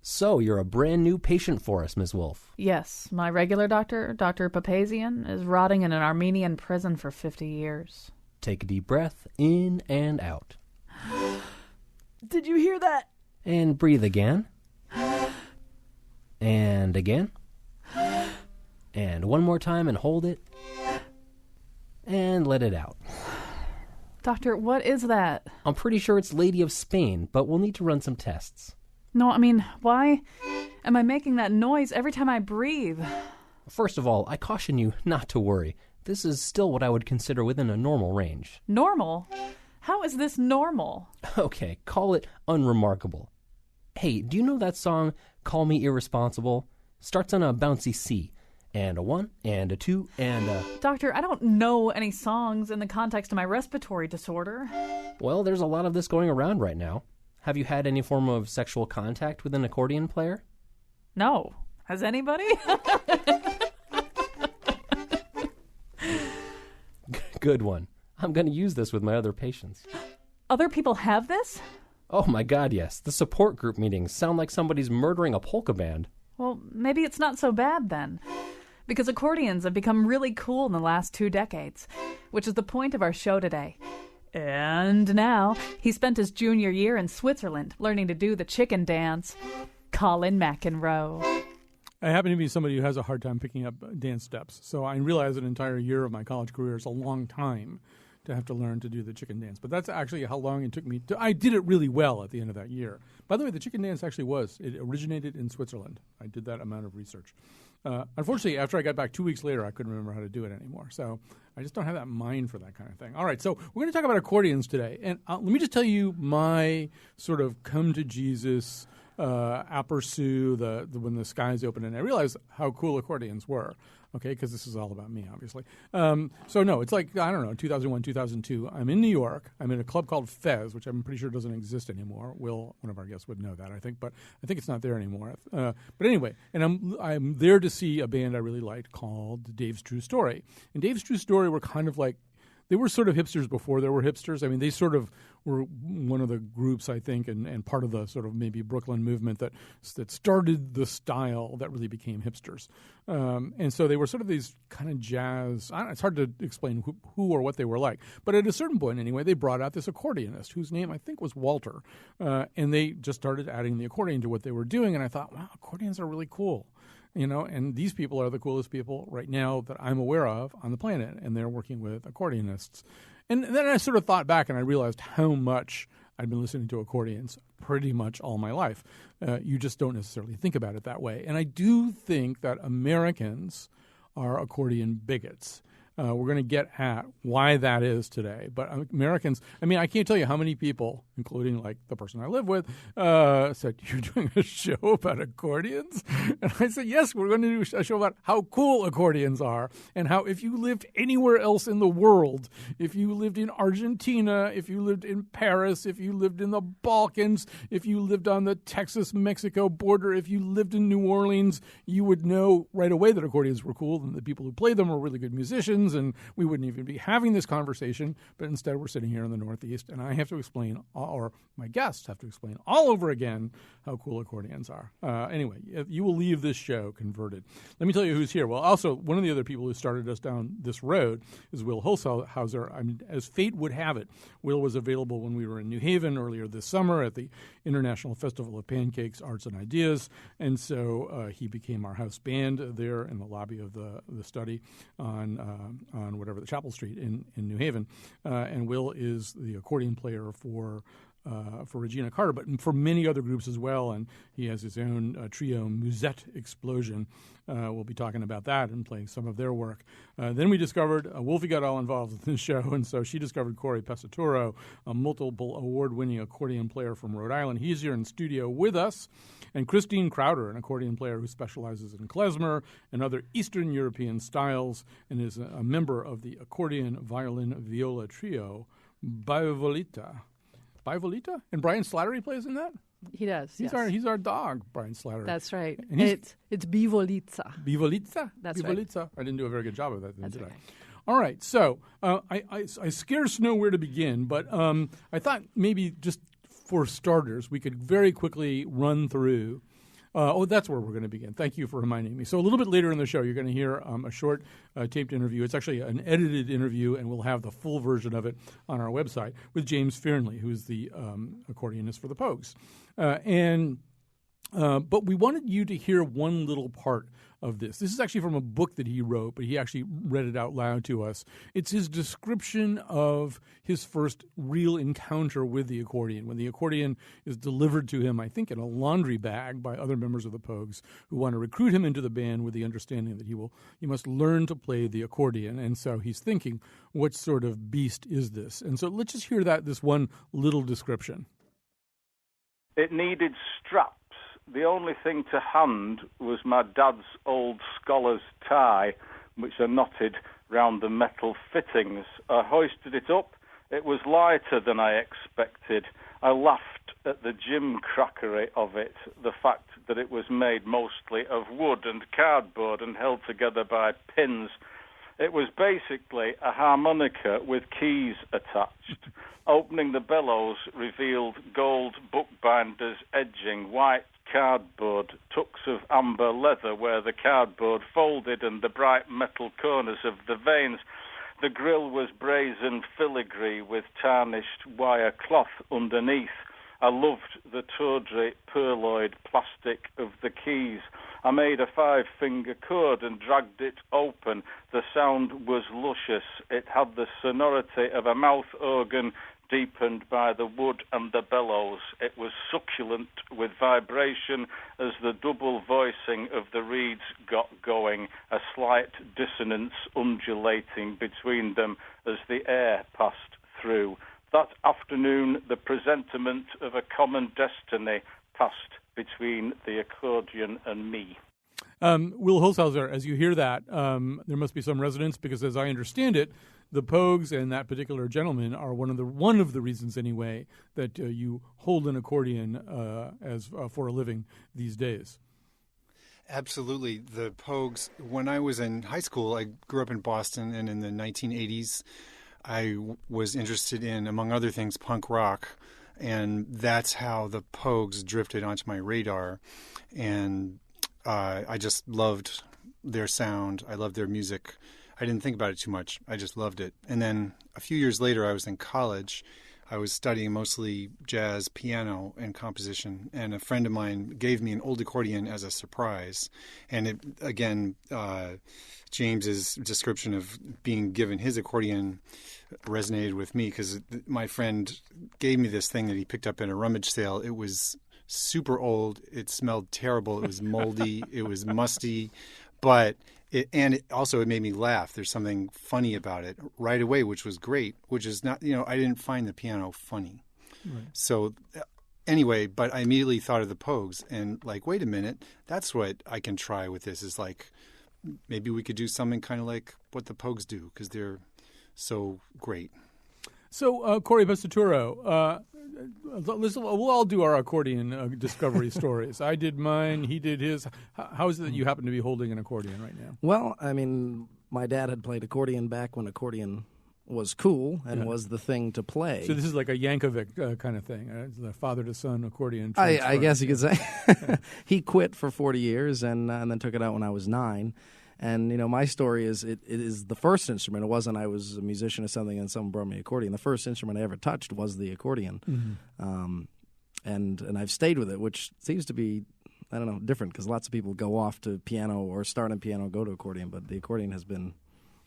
So, you're a brand new patient for us, Ms. Wolf. Yes, my regular doctor, Dr. Papazian, is rotting in an Armenian prison for 50 years. Take a deep breath, in and out. Did you hear that? And breathe again. And again. And one more time and hold it. And let it out. Doctor, what is that? I'm pretty sure it's Lady of Spain, but we'll need to run some tests. No, I mean, why am I making that noise every time I breathe? First of all, I caution you not to worry. This is still what I would consider within a normal range. Normal? How is this normal? Okay, call it unremarkable. Hey, do you know that song, Call Me Irresponsible? Starts on a bouncy C. And a 1, and a 2, and a... Doctor, I don't know any songs in the context of my respiratory disorder. Well, there's a lot of this going around right now. Have you had any form of sexual contact with an accordion player? No. Has anybody? Good one. I'm going to use this with my other patients. Other people have this? Oh my God, yes. The support group meetings sound like somebody's murdering a polka band. Well, maybe it's not so bad then. Because accordions have become really cool in the last 2 decades, which is the point of our show today. And now, he spent his junior year in Switzerland learning to do the chicken dance. Colin McEnroe. I happen to be somebody who has a hard time picking up dance steps, so I realize an entire year of my college career is a long time to have to learn to do the chicken dance. But that's actually how long it took me. I did it really well at the end of that year. By the way, the chicken dance actually it originated in Switzerland. I did that amount of research. Unfortunately, after I got back 2 weeks later, I couldn't remember how to do it anymore. So I just don't have that mind for that kind of thing. All right, so we're going to talk about accordions today. And let me just tell you my sort of come to Jesus aperçu when the skies opened, and I realized how cool accordions were. Okay, because this is all about me, obviously. So no, it's like, I don't know, 2001, 2002. I'm in New York. I'm in a club called Fez, which I'm pretty sure doesn't exist anymore. Will, one of our guests, would know that, I think, but I think it's not there anymore. But anyway, and I'm there to see a band I really liked called Dave's True Story. And Dave's True Story were kind of like, they were sort of hipsters before there were hipsters. I mean, they sort of were one of the groups, I think, and part of the sort of maybe Brooklyn movement that started the style that really became hipsters. And so they were sort of these kind of jazz. It's hard to explain who or what they were like. But at a certain point, anyway, they brought out this accordionist whose name I think was Walter. And they just started adding the accordion to what they were doing. And I thought, wow, accordions are really cool. You know, and these people are the coolest people right now that I'm aware of on the planet, and they're working with accordionists. And then I sort of thought back, and I realized how much I'd been listening to accordions pretty much all my life. You just don't necessarily think about it that way. And I do think that Americans are accordion bigots. We're going to get at why that is today. But Americans, I mean, I can't tell you how many people, including like the person I live with, said, "You're doing a show about accordions?" And I said, "Yes, we're going to do a show about how cool accordions are and how if you lived anywhere else in the world, if you lived in Argentina, if you lived in Paris, if you lived in the Balkans, if you lived on the Texas-Mexico border, if you lived in New Orleans, you would know right away that accordions were cool and the people who played them were really good musicians. And we wouldn't even be having this conversation, but instead we're sitting here in the Northeast, and I have to explain, or my guests have to explain all over again how cool accordions are. Anyway, you will leave this show converted. Let me tell you who's here. Well, also, one of the other people who started us down this road is Will Holzhauser. I mean, as fate would have it, Will was available when we were in New Haven earlier this summer at the International Festival of Pancakes, Arts, and Ideas, and so he became our house band there in the lobby of the study on whatever, the Chapel Street in New Haven. And Will is the accordion player for Regina Carter, but for many other groups as well. And he has his own trio, Musette Explosion. We'll be talking about that and playing some of their work. Then we discovered, Wolfie got all involved in this show, and so she discovered Corey Pesaturo, a multiple award-winning accordion player from Rhode Island. He's here in studio with us. And Christine Crowder, an accordion player who specializes in klezmer and other Eastern European styles and is a member of the accordion, violin, viola trio, Bivolita. Bivolita? And Brian Slattery plays in that? He does, He's our dog, Brian Slattery. That's right. And it's Bivolitza. Bivolitza? That's Bivolitza. right. I didn't do a very good job of that, That's did okay. I? All right, so I scarce know where to begin, but I thought maybe just for starters, we could very quickly run through That's where we're going to begin. Thank you for reminding me. So a little bit later in the show, you're going to hear a short taped interview. It's actually an edited interview, and we'll have the full version of it on our website with James Fearnley, who's the accordionist for the Pogues. But we wanted you to hear one little part of this. This is actually from a book that he wrote, but he actually read it out loud to us. It's his description of his first real encounter with the accordion, when the accordion is delivered to him, I think, in a laundry bag by other members of the Pogues who want to recruit him into the band with the understanding that he must learn to play the accordion. And so he's thinking, what sort of beast is this? And so let's just hear this one little description. It needed straps. The only thing to hand was my dad's old scholar's tie, which are knotted round the metal fittings. I hoisted it up. It was lighter than I expected. I laughed at the gimcrackery of it, the fact that it was made mostly of wood and cardboard and held together by pins. It was basically a harmonica with keys attached. Opening the bellows revealed gold bookbinders edging, white cardboard, tucks of amber leather where the cardboard folded, and the bright metal corners of the veins. The grill was brazen filigree with tarnished wire cloth underneath. I loved the tawdry pearloid plastic of the keys. I made a 5-finger chord and dragged it open. The sound was luscious. It had the sonority of a mouth organ deepened by the wood and the bellows. It was succulent with vibration as the double voicing of the reeds got going, a slight dissonance undulating between them as the air passed through. That afternoon, the presentiment of a common destiny passed between the accordion and me. Will Holzhauser, as you hear that, there must be some resonance because, as I understand it, the Pogues and that particular gentleman are one of the reasons, anyway, that you hold an accordion as for a living these days. Absolutely. The Pogues, when I was in high school, I grew up in Boston, and in the 1980s, I was interested in, among other things, punk rock. And that's how the Pogues drifted onto my radar. And I just loved their sound. I loved their music. I didn't think about it too much. I just loved it. And then a few years later, I was in college. I was studying mostly jazz, piano, and composition. And a friend of mine gave me an old accordion as a surprise. And it, again, James's description of being given his accordion resonated with me because my friend gave me this thing that he picked up in a rummage sale. It was super old. It smelled terrible. It was moldy. It was musty. But it made me laugh. There's something funny about it right away, which was great, which is not, I didn't find the piano funny. Right. So anyway, but I immediately thought of the Pogues and wait a minute, that's what I can try with this is maybe we could do something kind of like what the Pogues do because they're so great. So, Corey Pesaturo, we'll all do our accordion discovery stories. I did mine. He did his. How is it that you happen to be holding an accordion right now? Well, I mean, my dad had played accordion back when accordion was cool and was the thing to play. So this is like a Yankovic kind of thing, the father-to-son accordion transfer. I guess you could say. He quit for 40 years and then took it out when I was 9. And, my story is it is the first instrument. It wasn't I was a musician or something and someone brought me an accordion. The first instrument I ever touched was the accordion. Mm-hmm. And I've stayed with it, which seems to be, I don't know, different because lots of people go off to piano or start on piano and go to accordion. But the accordion has been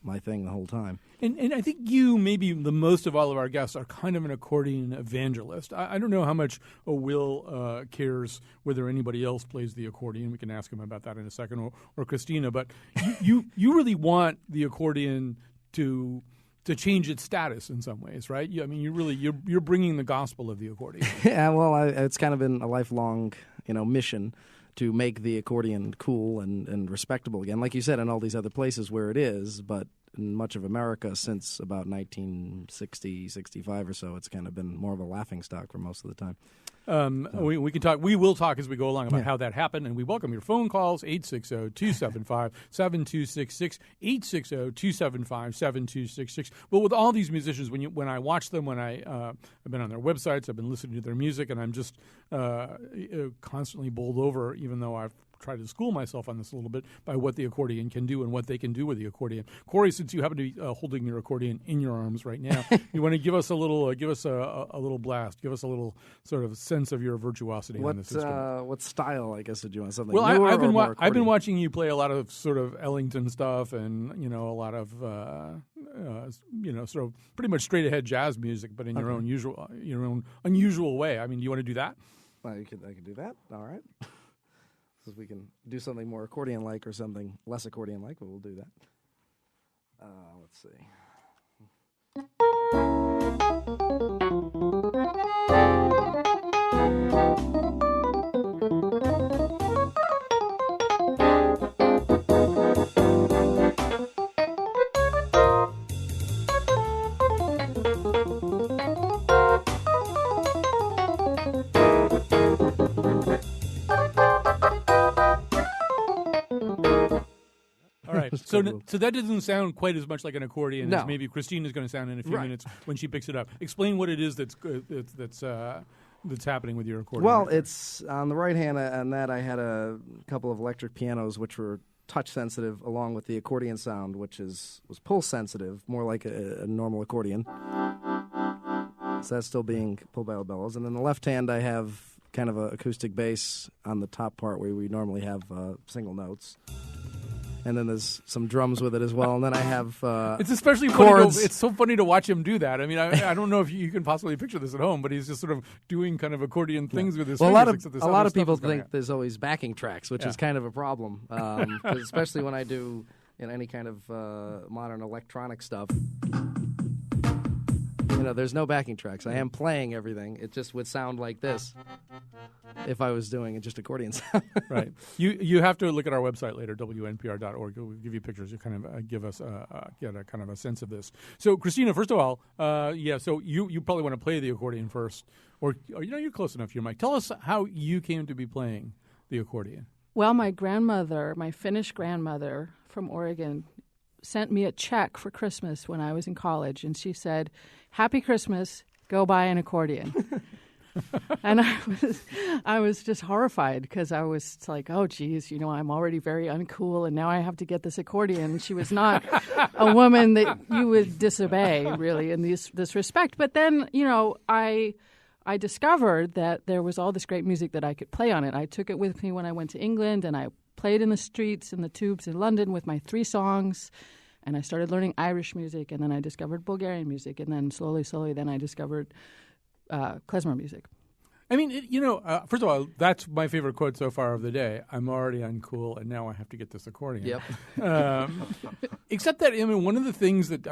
my thing the whole time. And I think you, maybe the most of all of our guests, are kind of an accordion evangelist. I don't know how much Will cares whether anybody else plays the accordion. We can ask him about that in a second, or Christina. But you really want the accordion to change its status in some ways, right? You're bringing the gospel of the accordion. Yeah, well, it's kind of been a lifelong, mission to make the accordion cool and respectable again. Like you said, in all these other places where it is, but in much of America since about 1960, 65 or so, it's kind of been more of a laughingstock for most of the time. We can talk. We will talk as we go along about how that happened, and we welcome your phone calls 860-275-7266, 860-275-7266. But with all these musicians, when I watch them, I've been on their websites, I've been listening to their music, and I'm just constantly bowled over, even though I've try to school myself on this a little bit by what the accordion can do and what they can do with the accordion. Corey, since you happen to be holding your accordion in your arms right now, you want to give us a little, a little blast, give us a little sort of sense of your virtuosity on this instrument. What style, I guess, did you want? Something well, newer I've been watching you play a lot of sort of Ellington stuff, and a lot of sort of pretty much straight ahead jazz music, but in your own unusual way. I mean, do you want to do that? Well, I could do that. All right. If we can do something more accordion-like or something less accordion-like, we'll do that. Let's see. So that doesn't sound quite as much like an accordion as maybe Christine is going to sound in a few minutes when she picks it up. Explain what it is that's happening with your accordion. Well, it's on the right hand, and that I had a couple of electric pianos which were touch sensitive, along with the accordion sound, which was pulse sensitive, more like a normal accordion. So that's still being pulled by bellows. And then the left hand, I have kind of an acoustic bass on the top part where we normally have single notes. And then there's some drums with it as well. And then I have it's especially chords. Funny. It's so funny to watch him do that. I mean, I don't know if you can possibly picture this at home, but he's just sort of doing kind of accordion things with his fingers. A lot of people think there's always backing tracks, which is kind of a problem, especially when I do any kind of modern electronic stuff. There's no backing tracks. I am playing everything. It just would sound like this if I was doing just accordion sound. Right. You have to look at our website later, WNPR.org. We'll give you pictures. You kind of give us get a kind of a sense of this. So, Christina, first of all, so you probably want to play the accordion first, or you're close enough to your mic. Tell us how you came to be playing the accordion. Well, my Finnish grandmother from Oregon, sent me a check for Christmas when I was in college, and she said, "Happy Christmas, go buy an accordion." And I was just horrified because I was like, oh, geez, I'm already very uncool, and now I have to get this accordion. She was not a woman that you would disobey, really, in this respect. But then, I discovered that there was all this great music that I could play on it. I took it with me when I went to England, and I played in the streets and the tubes in London with my 3 songs. And I started learning Irish music, and then I discovered Bulgarian music, and then slowly, then I discovered klezmer music. I mean, first of all, that's my favorite quote so far of the day. I'm already uncool, and now I have to get this accordion. Yep. Except that, one of the things that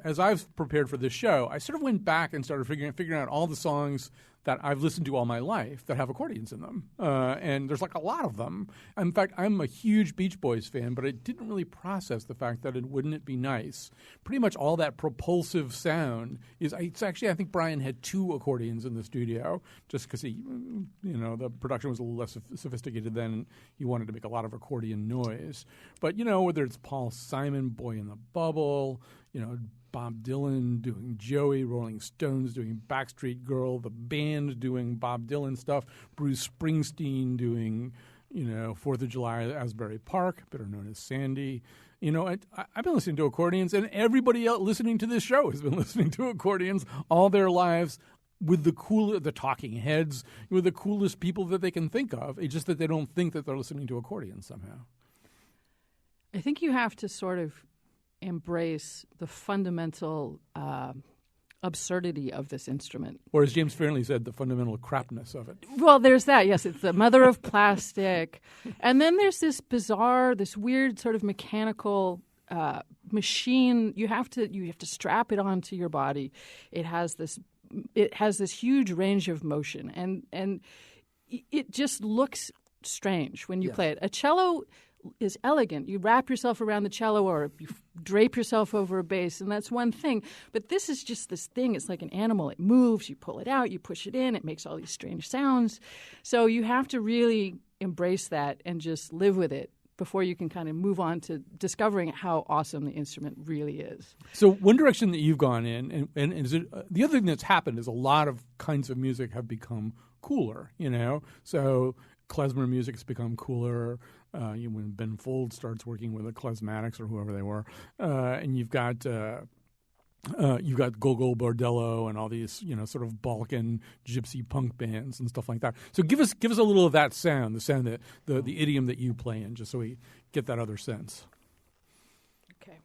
as I've prepared for this show, I sort of went back and started figuring out all the songs that I've listened to all my life that have accordions in them. And there's a lot of them. In fact, I'm a huge Beach Boys fan, but I didn't really process the fact that wouldn't it be nice? Pretty much all that propulsive sound it's actually, I think Brian had 2 accordions in the studio just because the production was a little less sophisticated then, and he wanted to make a lot of accordion noise. But, whether it's Paul Simon, Boy in the Bubble, Bob Dylan doing Joey, Rolling Stones doing Backstreet Girl, the band doing Bob Dylan stuff, Bruce Springsteen doing, 4th of July at Asbury Park, better known as Sandy. I've been listening to accordions, and everybody else listening to this show has been listening to accordions all their lives with the talking heads, with the coolest people that they can think of. It's just that they don't think that they're listening to accordions somehow. I think you have to sort of embrace the fundamental absurdity of this instrument. Or as James Fairley said, the fundamental crapness of it. Well, there's that. Yes, it's the mother of plastic. And then there's this weird sort of mechanical machine. You have to strap it onto your body. It has this huge range of motion, and it just looks strange when you play it. A cello is elegant. You wrap yourself around the cello or you drape yourself over a bass, and that's one thing. But this is just this thing. It's like an animal. It moves. You pull it out. You push it in. It makes all these strange sounds. So you have to really embrace that and just live with it before you can kind of move on to discovering how awesome the instrument really is. So one direction that you've gone in, and is it, the other thing that's happened is a lot of kinds of music have become cooler, So klezmer music has become cooler. When Ben Folds starts working with the Klezmatics or whoever they were, and you've got Gogol Bordello and all these, sort of Balkan gypsy punk bands and stuff like that. So give us a little of that sound, the sound that the idiom that you play in, just so we get that other sense. Okay.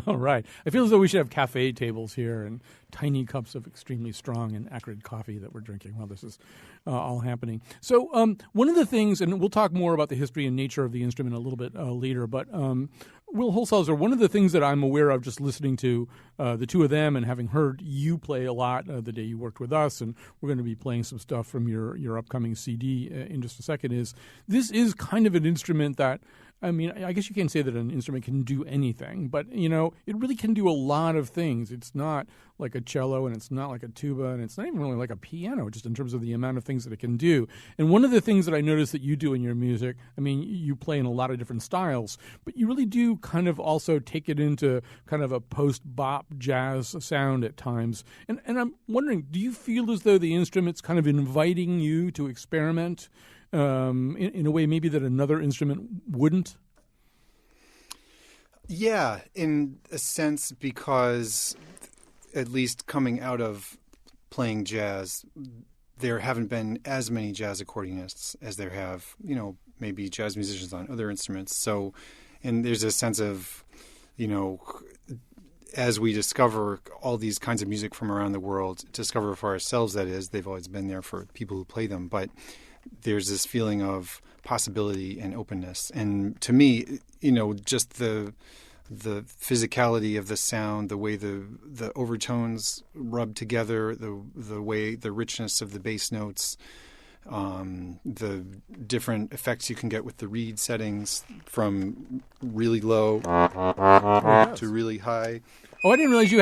All right. I feel as though we should have cafe tables here and tiny cups of extremely strong and acrid coffee that we're drinking while this is all happening. So one of the things, and we'll talk more about the history and nature of the instrument a little bit later, but Will Holzhauser, one of the things that I'm aware of just listening to the two of them and having heard you play a lot the day you worked with us, and we're going to be playing some stuff from your upcoming CD in just a second, is this is kind of an instrument that, I mean, I guess you can't say that an instrument can do anything, but, it really can do a lot of things. It's not like a cello, and it's not like a tuba, and it's not even really like a piano, just in terms of the amount of things that it can do. And one of the things that I noticed that you do in your music, I mean, you play in a lot of different styles, but you really do kind of also take it into kind of a post-bop jazz sound at times. And I'm wondering, do you feel as though the instrument's kind of inviting you to experiment in a way maybe that another instrument wouldn't? Yeah, in a sense, because at least coming out of playing jazz, there haven't been as many jazz accordionists as there have, maybe jazz musicians on other instruments. So, and there's a sense of, as we discover all these kinds of music from around the world, discover for ourselves, that is, they've always been there for people who play them, but there's this feeling of possibility and openness. And to me, just the physicality of the sound, the way the overtones rub together, the way the richness of the bass notes, the different effects you can get with the reed settings from really low to really high. Oh, I didn't realize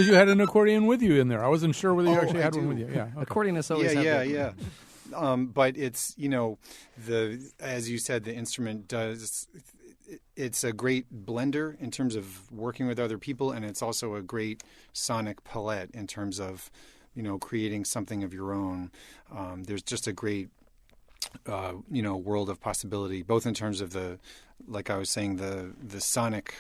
you had an accordion with you in there. I wasn't sure whether you actually had one with you. Yeah, okay. Accordionists always have that. Yeah. But it's, as you said, the instrument does. It's a great blender in terms of working with other people, and it's also a great sonic palette in terms of, creating something of your own. There's just a great, world of possibility, both in terms of like I was saying, the sonic,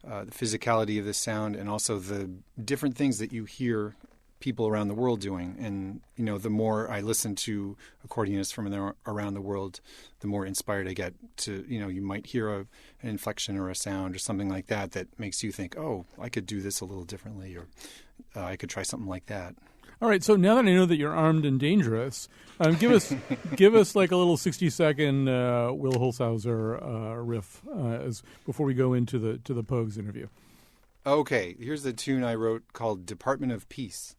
the physicality of the sound, and also the different things that you hear people around the world doing. And, the more I listen to accordionists from around the world, the more inspired I get to, you might hear an inflection or a sound or something like that makes you think, oh, I could do this a little differently, or I could try something like that. All right, so now that I know that you're armed and dangerous, give us like a little 60-second Will Holzhauser riff before we go into the Pogues interview. Okay, here's the tune I wrote called Department of Peace.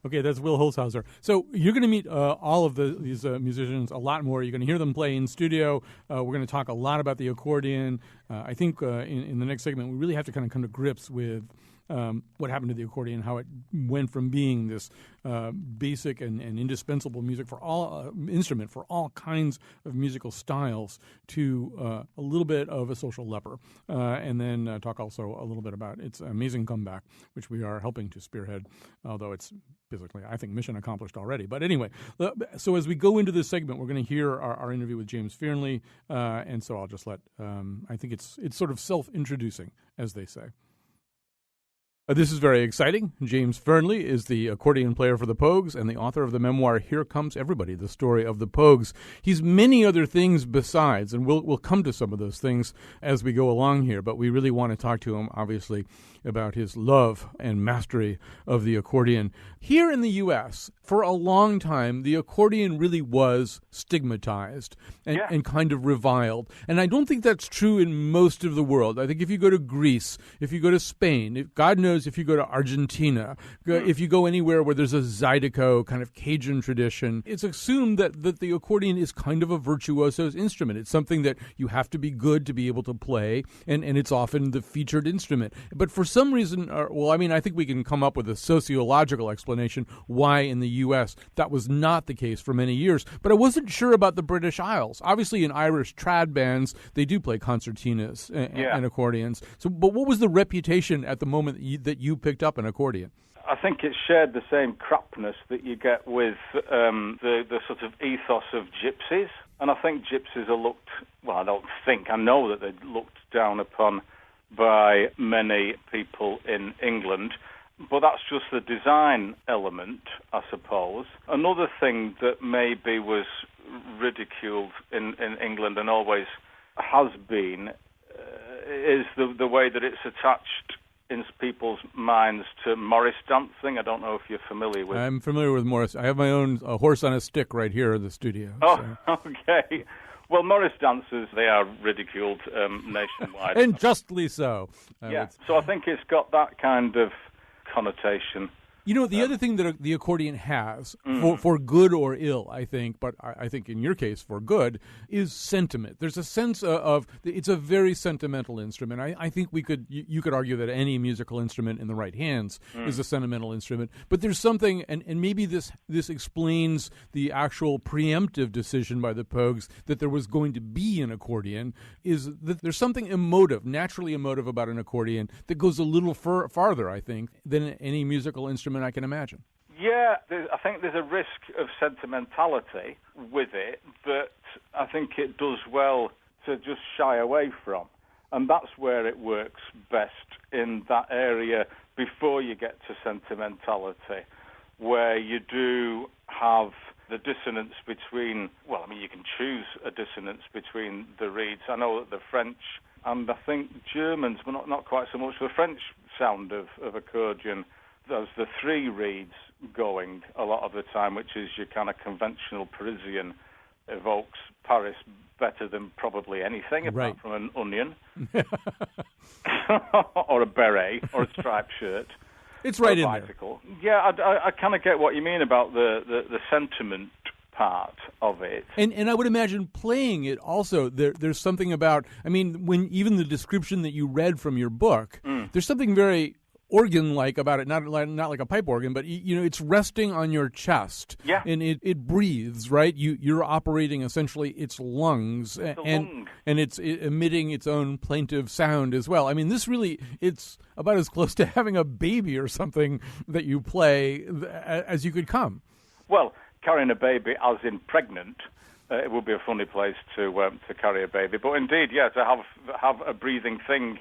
Okay, that's Will Holzhauser. So you're going to meet all of these musicians a lot more. You're going to hear them play in studio. We're going to talk a lot about the accordion. I think in the next segment, we really have to kind of come to grips with what happened to the accordion, how it went from being this basic and indispensable music for all instrument for all kinds of musical styles to a little bit of a social leper, and then talk also a little bit about its amazing comeback, which we are helping to spearhead, although it's basically, I think, mission accomplished already. But anyway, so as we go into this segment, we're going to hear our interview with James Fearnley, and so I'll just let, I think it's sort of self-introducing, as they say. This is very exciting. James Fearnley is the accordion player for the Pogues and the author of the memoir Here Comes Everybody, the story of the Pogues. He's many other things besides, and we'll come to some of those things as we go along here, but we really want to talk to him, obviously, about his love and mastery of the accordion. Here in the U.S., for a long time, the accordion really was stigmatized and kind of reviled. And I don't think that's true in most of the world. I think if you go to Greece, if you go to Spain, God knows if you go to Argentina, if you go anywhere where there's a Zydeco kind of Cajun tradition, it's assumed that the accordion is kind of a virtuoso instrument. It's something that you have to be good to be able to play, and it's often the featured instrument. But for some reason, I think we can come up with a sociological explanation why in the U.S. that was not the case for many years. But I wasn't sure about the British Isles. Obviously, in Irish trad bands, they do play concertinas and accordions. So, but what was the reputation at the moment that you picked up an accordion? I think it shared the same crapness that you get with the sort of ethos of gypsies. And I think gypsies are looked, I know that they're looked down upon by many people in England. But that's just the design element, I suppose. Another thing that maybe was ridiculed in England and always has been is the way that it's attached in people's minds to Morris dancing. I don't know if you're familiar with it. I'm familiar with Morris. I have my own horse on a stick right here in the studio. Oh, so. Okay. Well, Morris dancers, they are ridiculed nationwide. And justly so. So I think it's got that kind of connotation. You know, the other thing that the accordion has, for good or ill, I think, but I think in your case for good, is sentiment. There's a sense of it's a very sentimental instrument. I think you could argue that any musical instrument in the right hands is a sentimental instrument. But there's something, and maybe this explains the actual preemptive decision by the Pogues that there was going to be an accordion, is that there's something emotive, naturally emotive about an accordion that goes a little farther, I think, than any musical instrument I can imagine. Yeah, I think there's a risk of sentimentality with it that I think it does well to just shy away from. And that's where it works best, in that area before you get to sentimentality, where you do have the dissonance between, you can choose a dissonance between the reeds. I know that the French and I think Germans, but not quite so much, the French sound of accordion, there's the three reeds going a lot of the time, which is your kind of conventional Parisian, evokes Paris better than probably anything, apart from an onion, or a beret, or a striped shirt. It's right in bicycle. There. Yeah, I kind of get what you mean about the sentiment part of it. And I would imagine playing it also, there's something about, when even the description that you read from your book, there's something very organ-like about it, not like a pipe organ, but it's resting on your chest, and it breathes, right? You're operating essentially its lungs, and it's emitting its own plaintive sound as well. This really, it's about as close to having a baby or something that you play as you could come. Well, carrying a baby, as in pregnant, it would be a funny place to carry a baby, but indeed, to have a breathing thing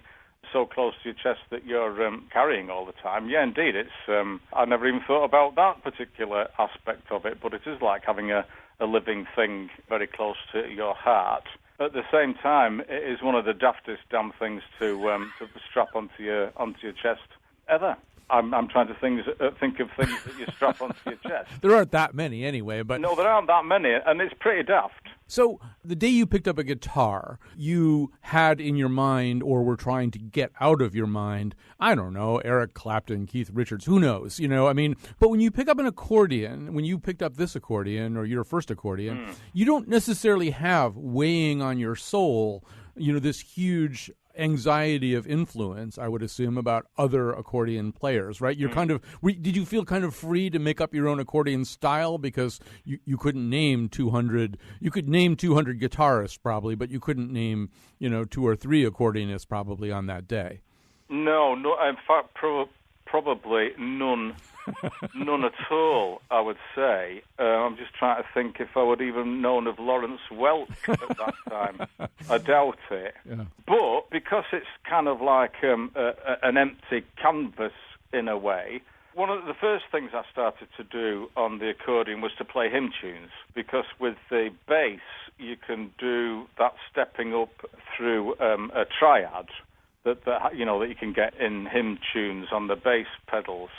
so close to your chest that you're carrying all the time. Yeah, indeed, it's. I never even thought about that particular aspect of it, but it is like having a living thing very close to your heart. At the same time, it is one of the daftest damn things to strap onto your chest ever. I'm trying to think of things that you strap onto your chest. There aren't that many anyway, but no, there aren't that many, and it's pretty daft. So the day you picked up a guitar, you had in your mind or were trying to get out of your mind, I don't know, Eric Clapton, Keith Richards, who knows, but when you pick up an accordion, when you picked up this accordion or your first accordion, you don't necessarily have weighing on your soul, this huge anxiety of influence, I would assume, about other accordion players, right? You're did you feel kind of free to make up your own accordion style because you couldn't name 200, you could name 200 guitarists probably, but you couldn't name, 2 or 3 accordionists probably on that day? No, in fact, probably none. None at all, I would say. I'm just trying to think if I would even known of Lawrence Welk at that time. I doubt it. Yeah. But because it's kind of like an empty canvas in a way, one of the first things I started to do on the accordion was to play hymn tunes, because with the bass you can do that stepping up through a triad that you can get in hymn tunes on the bass pedals.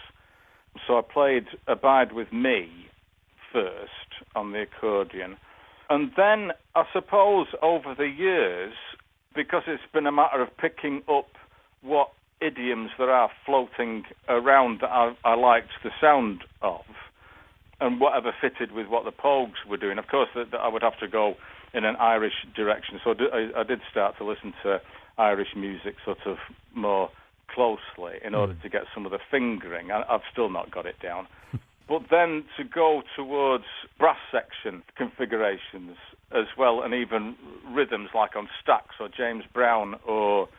So I played Abide With Me first on the accordion. And then, I suppose, over the years, because it's been a matter of picking up what idioms there are floating around that I liked the sound of, and whatever fitted with what the Pogues were doing. Of course, I would have to go in an Irish direction. So I did start to listen to Irish music sort of more closely in order to get some of the fingering. I've still not got it down. But then to go towards brass section configurations as well, and even rhythms like on Stax or James Brown or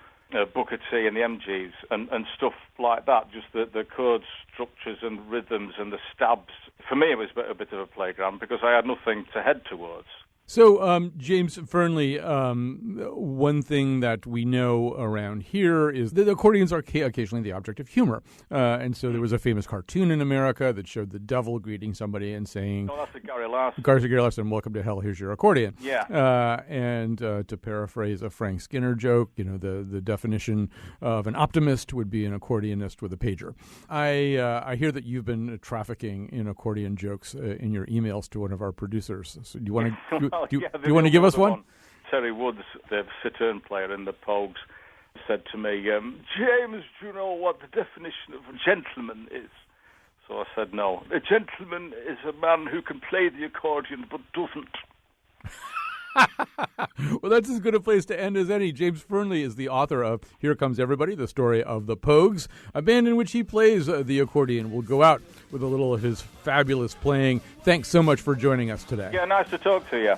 Booker T and the MGs and stuff like that, just the chord structures and rhythms and the stabs. For me, it was a bit of a playground because I had nothing to head towards. So, James Fernley, one thing that we know around here is that accordions are occasionally the object of humor. And so there was a famous cartoon in America that showed the devil greeting somebody and saying... Oh, that's a Gary Larson. Gary Larson, welcome to hell, here's your accordion. Yeah. And to paraphrase a Frank Skinner joke, the definition of an optimist would be an accordionist with a pager. I hear that you've been trafficking in accordion jokes in your emails to one of our producers. So do you want to... Do you want to give us one? Terry Woods, the cittern player in the Pogues, said to me, James, do you know what the definition of a gentleman is? So I said, no. A gentleman is a man who can play the accordion but doesn't. Well, that's as good a place to end as any. James Fernley is the author of Here Comes Everybody, the story of the Pogues, a band in which he plays the accordion. We'll go out with a little of his fabulous playing. Thanks so much for joining us today. Yeah, nice to talk to you.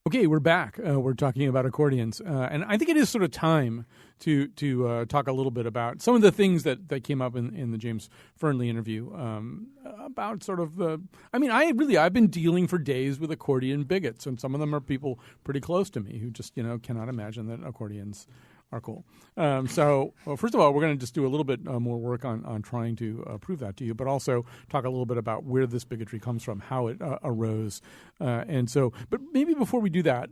Okay, we're back. We're talking about accordions, and I think it is sort of time to talk a little bit about some of the things that came up in the James Fernley interview about sort of the. I mean, I've been dealing for days with accordion bigots, and some of them are people pretty close to me who just cannot imagine that accordions are cool. So, first of all, we're going to just do a little bit more work on trying to prove that to you, but also talk a little bit about where this bigotry comes from, how it arose. But maybe before we do that,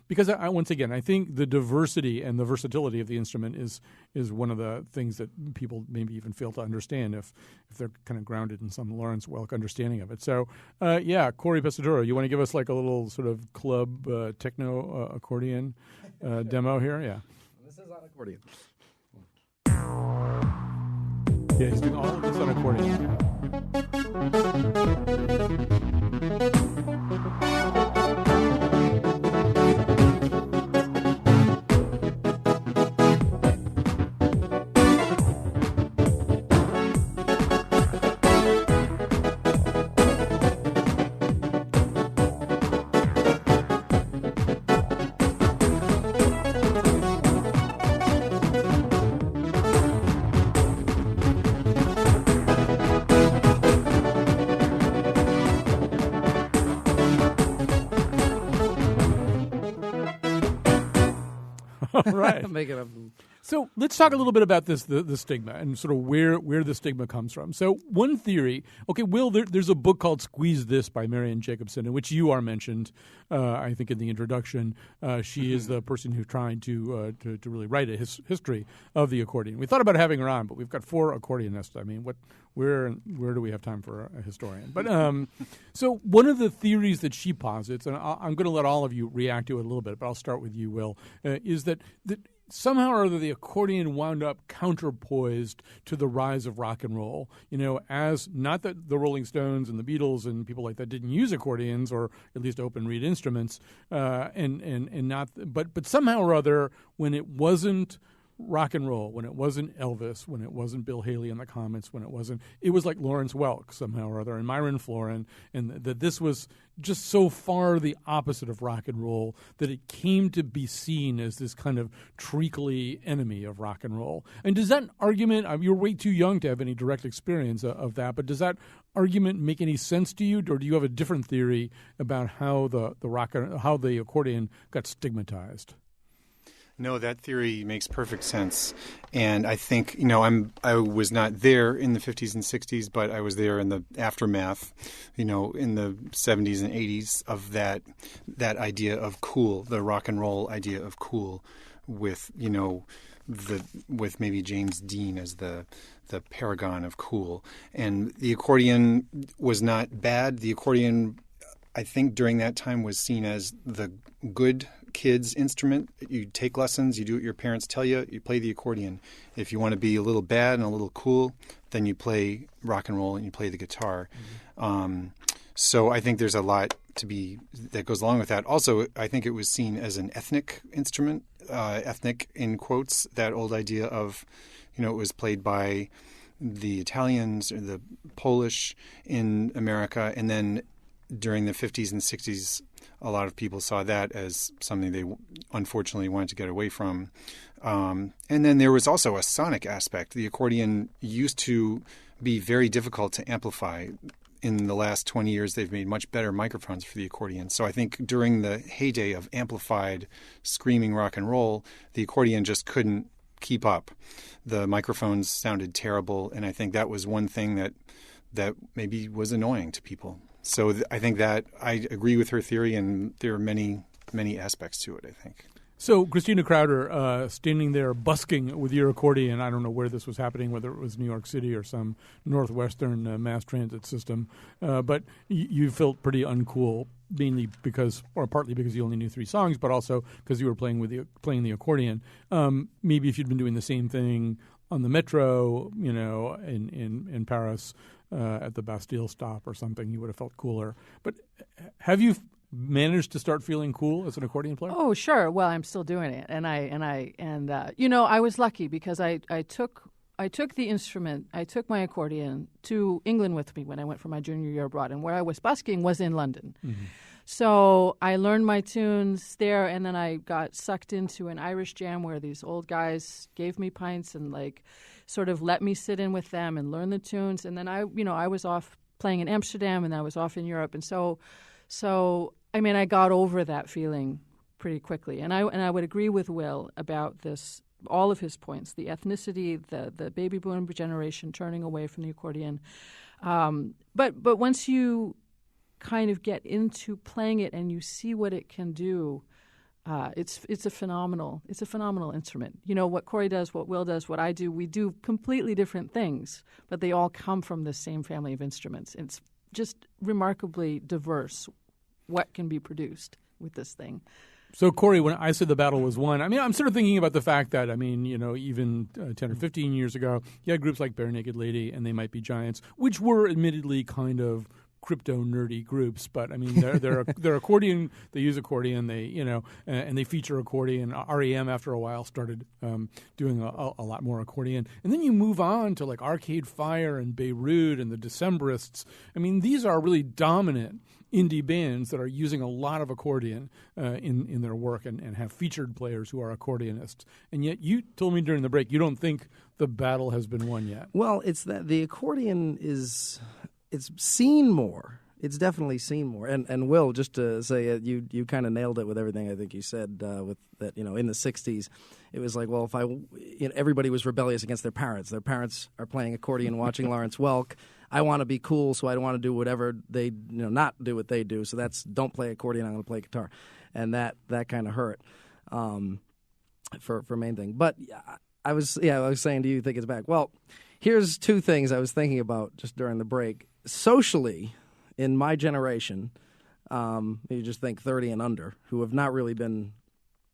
because once again, I think the diversity and the versatility of the instrument is one of the things that people maybe even fail to understand if they're kind of grounded in some Lawrence Welk understanding of it. So, Corey Pescaduro, you want to give us like a little sort of club techno accordion demo here? Yeah. This is on accordion. Yeah, he's doing all of this on accordion. Right. Make it up. So let's talk a little bit about this, the stigma, and sort of where the stigma comes from. So one theory, okay, Will, there's a book called Squeeze This by Marianne Jacobson, in which you are mentioned, I think, in the introduction. She is the person who tried to really write a history of the accordion. We thought about having her on, but we've got 4 accordionists. I mean, where do we have time for a historian? But so one of the theories that she posits, and I'm going to let all of you react to it a little bit, but I'll start with you, Will, is that somehow or other the accordion wound up counterpoised to the rise of rock and roll. As not that the Rolling Stones and the Beatles and people like that didn't use accordions or at least open reed instruments, but somehow or other when it wasn't rock and roll, when it wasn't Elvis, when it wasn't Bill Haley and the Comets, it was like Lawrence Welk somehow or other and Myron Florin, and that this was just so far the opposite of rock and roll that it came to be seen as this kind of treacly enemy of rock and roll. And does that argument, you're way too young to have any direct experience of that, but does that argument make any sense to you, or do you have a different theory about how how the accordion got stigmatized? No, that theory makes perfect sense. And I think, I was not there in the 50s and 60s, but I was there in the aftermath, in the 70s and 80s of that idea of cool, the rock and roll idea of cool with, with maybe James Dean as the paragon of cool. And the accordion was not bad. The accordion, I think, during that time was seen as the good kid's instrument. You take lessons, you do what your parents tell you, you play the accordion. If you want to be a little bad and a little cool, then you play rock and roll and you play the guitar. Mm-hmm. So I think there's a lot that goes along with that. Also, I think it was seen as an ethnic instrument, ethnic in quotes, that old idea of, it was played by the Italians or the Polish in America, and then during the 50s and 60s, a lot of people saw that as something they unfortunately wanted to get away from. And then there was also a sonic aspect. The accordion used to be very difficult to amplify. In the last 20 years, they've made much better microphones for the accordion. So I think during the heyday of amplified screaming rock and roll, the accordion just couldn't keep up. The microphones sounded terrible, and I think that was one thing that maybe was annoying to people. So I think that I agree with her theory, and there are many, many aspects to it, I think. So Christina Crowder, standing there busking with your accordion, I don't know where this was happening, whether it was New York City or some northwestern mass transit system, but you felt pretty uncool, mainly partly because you only knew 3 songs, but also because you were playing the accordion. Maybe if you'd been doing the same thing on the metro, in Paris, at the Bastille stop or something, you would have felt cooler. But have you managed to start feeling cool as an accordion player? Oh, sure. Well, I'm still doing it, and I was lucky because I took the instrument, I took my accordion to England with me when I went for my junior year abroad, and where I was busking was in London. Mm-hmm. So I learned my tunes there, and then I got sucked into an Irish jam where these old guys gave me pints and sort of let me sit in with them and learn the tunes. And then I was off playing in Amsterdam, and I was off in Europe, and so I got over that feeling pretty quickly. And I would agree with Will about this, all of his points, the ethnicity, the baby boom generation turning away from the accordion. But once you kind of get into playing it and you see what it can do, it's a phenomenal instrument. What Corey does, what Will does, what I do, we do completely different things, but they all come from the same family of instruments. It's just remarkably diverse what can be produced with this thing. So, Corey, when I said the battle was won, I'm sort of thinking about the fact that, even 10 or 15 years ago, you had groups like Bare Naked Lady and They Might Be Giants, which were admittedly kind of crypto nerdy groups, but they're accordion. They use accordion. They and they feature accordion. REM after a while started doing a lot more accordion, and then you move on to like Arcade Fire and Beirut and the Decemberists. These are really dominant indie bands that are using a lot of accordion in their work and have featured players who are accordionists. And yet, you told me during the break you don't think the battle has been won yet. Well, it's that the accordion is. It's seen more It's definitely seen more. And Will, just to say, you kind of nailed it with everything I think you said. With that, in the '60s, it was like, well, if everybody was rebellious against their parents. Their parents are playing accordion, watching Lawrence Welk. I want to be cool, so I don't want to do whatever they, not do what they do. So that's don't play accordion. I'm going to play guitar, and that kind of hurt. For main thing, but I was saying, do you think it's back? Well, here's two things I was thinking about just during the break. Socially, in my generation, you just think 30 and under, who have not really been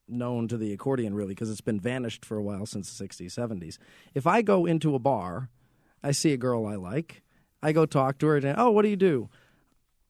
known to the accordion really because it's been vanished for a while since the 60s, 70s. If I go into a bar, I see a girl I like, I go talk to her, and what do you do?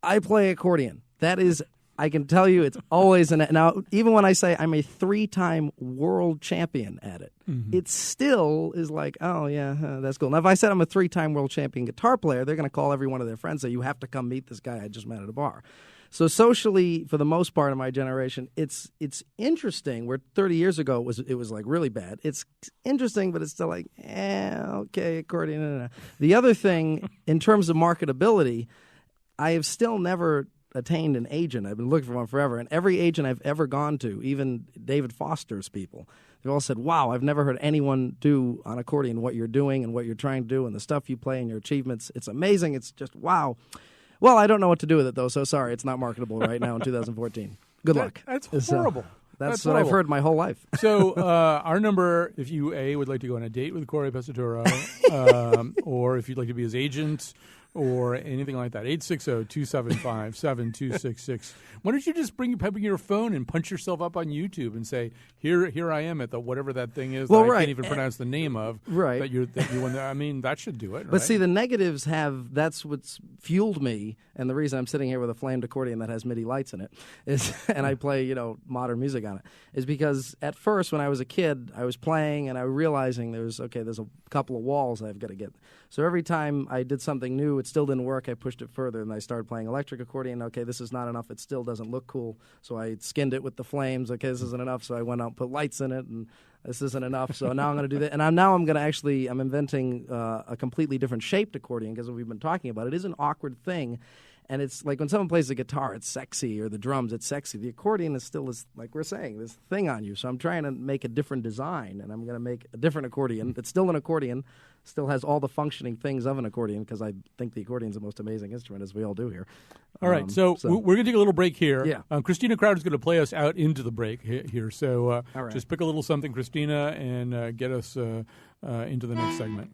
I play accordion. That is, I can tell you, it's always now. Even when I say I'm a 3-time world champion at it, it still is like, oh yeah, that's cool. Now, if I said I'm a 3-time world champion guitar player, they're going to call every one of their friends and say, you have to come meet this guy I just met at a bar. So socially, for the most part of my generation, it's interesting. Where 30 years ago it was like really bad. It's interesting, but it's still like, okay, accordion. The other thing, in terms of marketability, I have still never attained an agent. I've been looking for one forever, and every agent I've ever gone to, even David Foster's people, they've all said, wow, I've never heard anyone do on accordion what you're doing and what you're trying to do and the stuff you play and your achievements. It's amazing. It's just wow. Well, I don't know what to do with it, though, so sorry, it's not marketable right now in 2014. Good luck. That's horrible. That's what I've heard my whole life. So our number, if you, would like to go on a date with Corey Pesaturo, or if you'd like to be his agent, or anything like that, 860-275-7266. Why don't you just bring your phone and punch yourself up on YouTube and say, here I am at the whatever that thing is that I can't even pronounce the name of. Right. That you want. I mean, that should do it. But see, the negatives that's what's fueled me, and the reason I'm sitting here with a flamed accordion that has MIDI lights in it is, and I play modern music on it, is because at first when I was a kid, I was playing and I was realizing there's a couple of walls I've got to get. So every time I did something new, it still didn't work. I pushed it further, and I started playing electric accordion. Okay, this is not enough. It still doesn't look cool. So I skinned it with the flames. Okay, this isn't enough. So I went out and put lights in it, and this isn't enough. So now I'm going to do that. And I'm going to actually, I'm inventing a completely different shaped accordion because we've been talking about it. It is an awkward thing. And it's like when someone plays the guitar, it's sexy, or the drums, it's sexy. The accordion is still, like we're saying, this thing on you. So I'm trying to make a different design, and I'm going to make a different accordion. It's still an accordion, still has all the functioning things of an accordion, because I think the accordion is the most amazing instrument, as we all do here. All right, so we're going to take a little break here. Yeah. Christina Crowder is going to play us out into the break here. So all right. Just pick a little something, Christina, and get us into the next segment.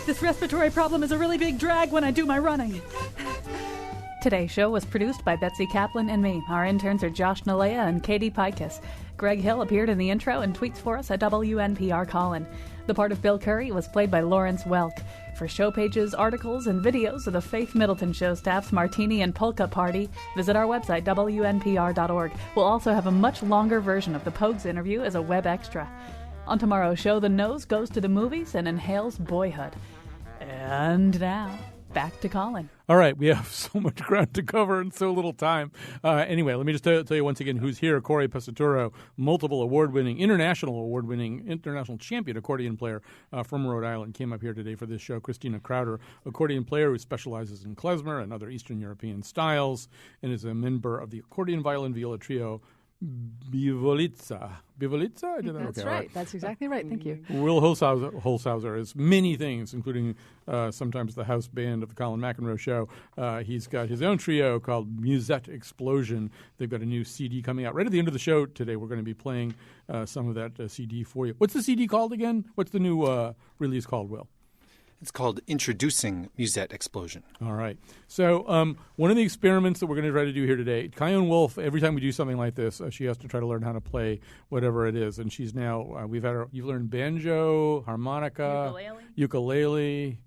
This respiratory problem is a really big drag when I do my running. Today's show was produced by Betsy Kaplan and me. Our interns are Josh Nalea and Katie Pikus. Greg Hill appeared in the intro and tweets for us at WNPR Colin. The part of Bill Curry was played by Lawrence Welk. For show pages, articles, and videos of the Faith Middleton Show staff's Martini and Polka Party, visit our website, WNPR.org. We'll also have a much longer version of the Pogues interview as a web extra. On tomorrow's show, the nose goes to the movies and inhales boyhood. And now, back to Colin. All right, we have so much ground to cover in so little time. Anyway, let me just tell you once again who's here. Corey Pesaturo, multiple international award-winning, international champion accordion player from Rhode Island, came up here today for this show. Christina Crowder, accordion player who specializes in klezmer and other Eastern European styles, and is a member of the accordion, violin, viola trio Bivolizza? I did that? That's okay, right. That's exactly right. Thank you. Will Holshouser is many things, including sometimes the house band of the Colin McEnroe Show. He's got his own trio called Musette Explosion. They've got a new CD coming out right at the end of the show today. We're going to be playing some of that CD for you. What's the CD called again? What's the new release called, Will? It's called Introducing Musette Explosion. All right. So one of the experiments that we're going to try to do here today, Kyone Wolf, every time we do something like this, she has to try to learn how to play whatever it is. And she's now, you've learned banjo, harmonica, ukulele,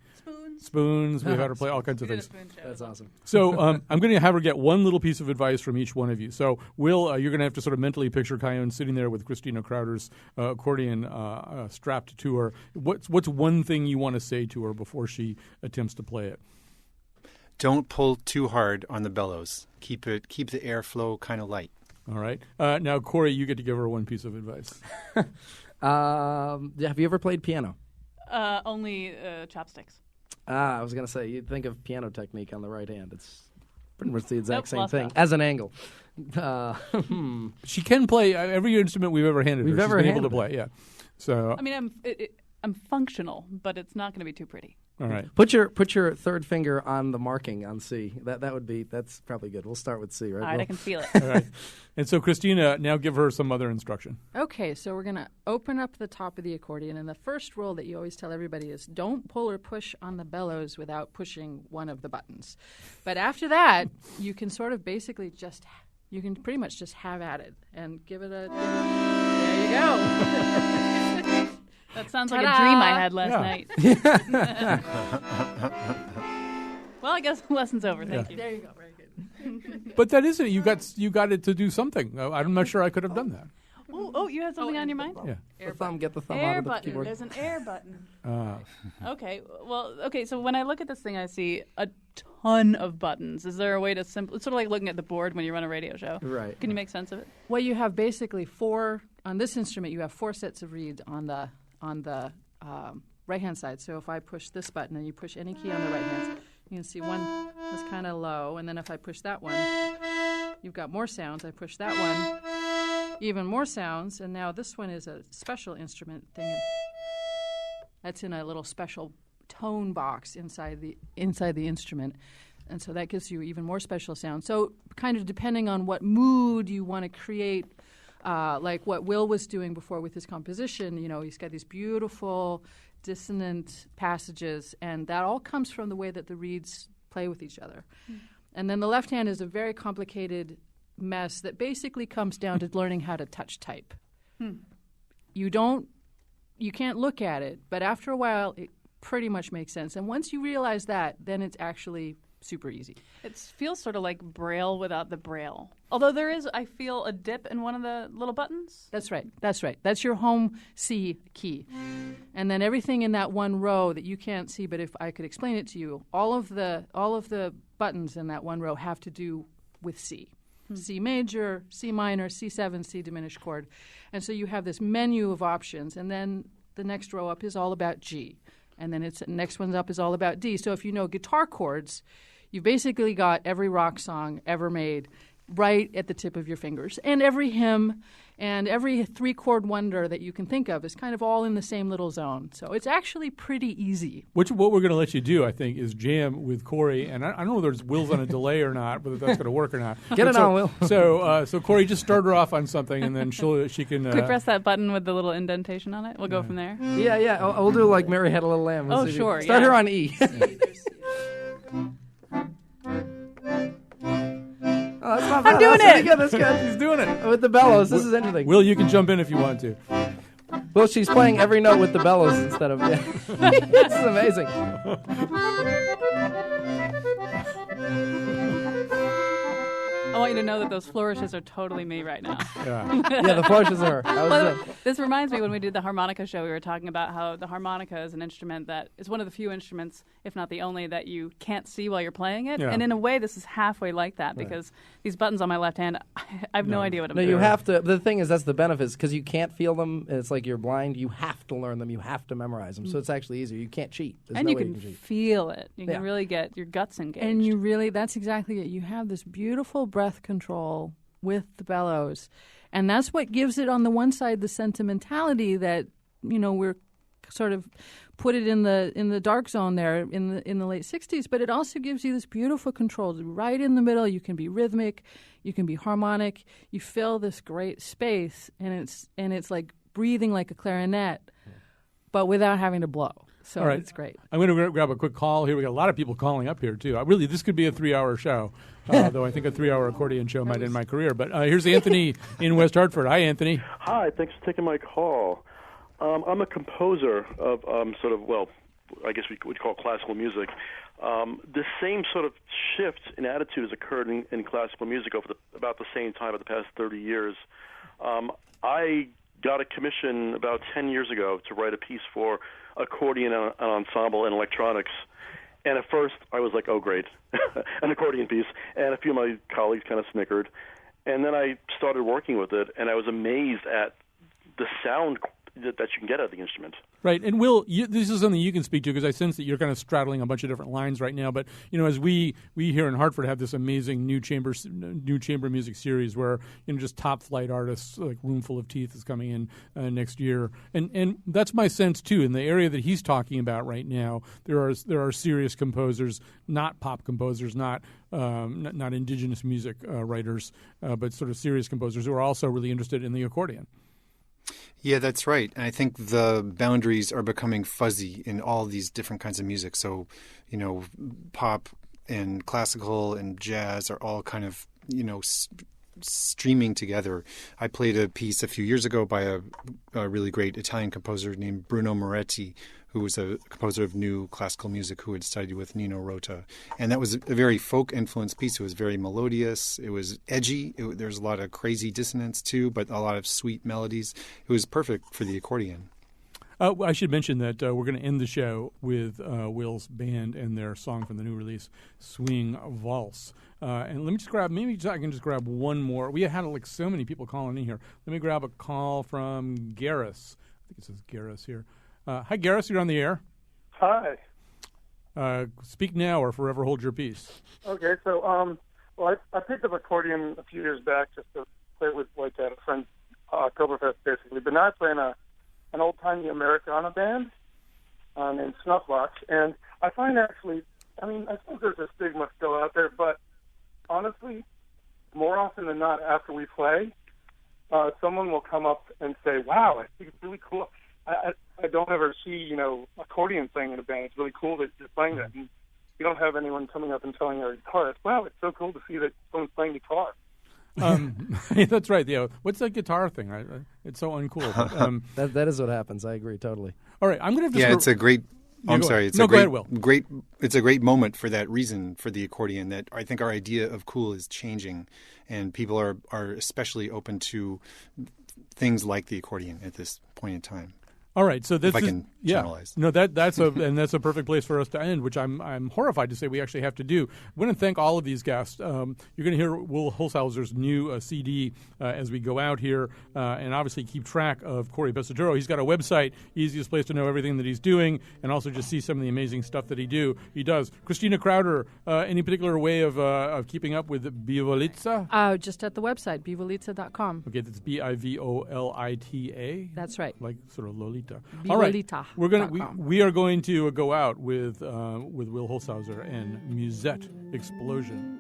spoons. We've had her play all kinds of things. That's awesome. So I'm going to have her get one little piece of advice from each one of you. So Will, you're going to have to sort of mentally picture Kyone sitting there with Christina Crowder's accordion strapped to her. What's one thing you want to say to her before she attempts to play it? Don't pull too hard on the bellows. Keep the airflow kind of light. All right. Now, Corey, you get to give her one piece of advice. Have you ever played piano? Only chopsticks. I was going to say, you'd think of piano technique on the right hand. It's pretty much the exact same lost thing, that. as an angle. She can play every instrument we've ever handed her. She's been able to play, yeah. So, I mean, I'm functional, but it's not going to be too pretty. all right. Put your third finger on the marking on C. That's probably good. We'll start with C, right? All right, Will? I can feel it. All right. And so, Christina, now give her some other instruction. Okay, so we're going to open up the top of the accordion, and the first rule that you always tell everybody is don't pull or push on the bellows without pushing one of the buttons. But after that, you can sort of basically you can pretty much just have at it and give it a, there you go. That sounds like a Ta-da! dream I had last night. Well, I guess the lesson's over. Thank you. There you go, very good. But that isn't it. You got it to do something. I'm not sure I could have done that. Oh, you had something on your mind? Yeah. Get the thumb out Air of the button. keyboard. There's an air button. Uh, Okay. Well, okay. So when I look at this thing, I see a ton of buttons. Is there a way to It's sort of like looking at the board when you run a radio show. Right. Can you make sense of it? Well, you have basically on this instrument, you have 4 sets of reeds on the right-hand side. So if I push this button and you push any key on the right hand side, you can see one is kind of low. And then if I push that one, you've got more sounds. I push that one, even more sounds. And now this one is a special instrument thing. That's in a little special tone box inside the instrument. And so that gives you even more special sound. So kind of depending on what mood you want to create, like what Will was doing before with his composition, he's got these beautiful dissonant passages, and that all comes from the way that the reeds play with each other. And then the left hand is a very complicated mess that basically comes down to learning how to touch type. You can't look at it, but after a while it pretty much makes sense. And once you realize that, then it's actually super easy. It feels sort of like Braille without the Braille. Although there is, I feel, a dip in one of the little buttons. That's right. That's your home C key. And then everything in that one row that you can't see, but if I could explain it to you, all of the buttons in that one row have to do with C. C major, C minor, C7, C diminished chord. And so you have this menu of options, and then the next row up is all about G. And then the next one's up is all about D. So if you know guitar chords, you've basically got every rock song ever made right at the tip of your fingers. And every hymn and every 3-chord wonder that you can think of is kind of all in the same little zone. So it's actually pretty easy. what we're going to let you do, I think, is jam with Corey. And I don't know whether Will's on a delay or not, whether that's going to work or not. Get it on, Will. So Corey, just start her off on something, and then she can. Could we press that button with the little indentation on it? We'll go from there. Yeah. We'll do like Mary Had a Little Lamb. Oh, sure. Start yeah. her on E. Oh, that's not bad. I'm doing That's it. Good. That's good. He's doing it. With the bellows. This is interesting. Will, you can jump in if you want to. Well, she's playing every note with the bellows instead of. Yeah. This is amazing. I want you to know that those flourishes are totally me right now. Yeah. The flourishes are her. This reminds me when we did the harmonica show, we were talking about how the harmonica is an instrument that is one of the few instruments, if not the only, that you can't see while you're playing it. Yeah. And in a way, this is halfway like that because these buttons on my left hand, I have no idea what I'm No, doing. you have to. The thing is, that's the benefits because you can't feel them. It's like you're blind. You have to learn them. You have to memorize them. So it's actually easier. You can't cheat. There's and no you way can you can cheat. feel it. You Yeah. can really get your guts engaged. And that's exactly it. You have this beautiful breath control with the bellows. And that's what gives it on the one side the sentimentality that, we're sort of put it in the dark zone there in the late 60s, but it also gives you this beautiful control right in the middle. You can be rhythmic, you can be harmonic, you fill this great space, and it's like breathing like a clarinet, but without having to blow. So All right. it's great. I'm going to grab a quick call here. We got a lot of people calling up here, too. Really, this could be a 3-hour show, though I think a 3-hour accordion show might end my career. But here's Anthony in West Hartford. Hi, Anthony. Hi, thanks for taking my call. I'm a composer of I guess we would call classical music. The same sort of shift in attitude has occurred in classical music over about the same time of the past 30 years. I got a commission about 10 years ago to write a piece for accordion and ensemble and electronics. And at first, I was like, oh, great, an accordion piece. And a few of my colleagues kind of snickered. And then I started working with it, and I was amazed at the sound that you can get out of the instrument. Right. And Will, this is something you can speak to because I sense that you're kind of straddling a bunch of different lines right now. But, as we here in Hartford have this amazing new chamber music series where, just top flight artists like Roomful of Teeth is coming in next year. And that's my sense, too. In the area that he's talking about right now, there are serious composers, not pop composers, not indigenous music writers, but sort of serious composers who are also really interested in the accordion. Yeah, that's right. And I think the boundaries are becoming fuzzy in all these different kinds of music. So, pop and classical and jazz are all kind of, streaming together. I played a piece a few years ago by a really great Italian composer named Bruno Moretti, who was a composer of new classical music who had studied with Nino Rota. And that was a very folk-influenced piece. It was very melodious. It was edgy. There's a lot of crazy dissonance, too, but a lot of sweet melodies. It was perfect for the accordion. I should mention that we're going to end the show with Will's band and their song from the new release, Swing Valse. And let me just grab, I can just grab one more. We had so many people calling in here. Let me grab a call from Garris. I think it says Garris here. Hi, Garris, you're on the air. Hi. Speak now or forever hold your peace. Okay, so I picked up accordion a few years back just to play with at a friend's Oktoberfest, basically. But now I play in an old-timey Americana band named Snuffbox, and I find actually, I suppose there's a stigma still out there, but honestly, more often than not, after we play, someone will come up and say, "Wow, I think it's really cool." I don't ever see, accordion playing in a band. It's really cool that you're playing that. And you don't have anyone coming up and telling our guitarist, wow, it's so cool to see that someone's playing guitar. That's right. Yeah. What's that guitar thing? It's so uncool. But, that is what happens. I agree totally. All right. I'm going to have to... it's a great... I'm sorry. It's go ahead, Will. It's a great moment for that reason for the accordion that I think our idea of cool is changing, and people are especially open to things like the accordion at this point in time. All right, so this if I can generalize. No, that's a perfect place for us to end, which I'm horrified to say we actually have to do. I want to thank all of these guests. You're going to hear Will Holzhauser's new CD as we go out here, and obviously keep track of Corey Pesaturo. He's got a website, easiest place to know everything that he's doing, and also just see some of the amazing stuff that he does. Christina Crowder, any particular way of keeping up with Bivolitza? Just at the website, bivolitza.com. Okay, that's Bivolita. That's right. Like sort of Lolita. Bivolita. All right, we are going to go out with Will Holzhauser and Musette Explosion.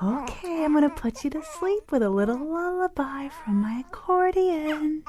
Okay, I'm going to put you to sleep with a little lullaby from my accordion.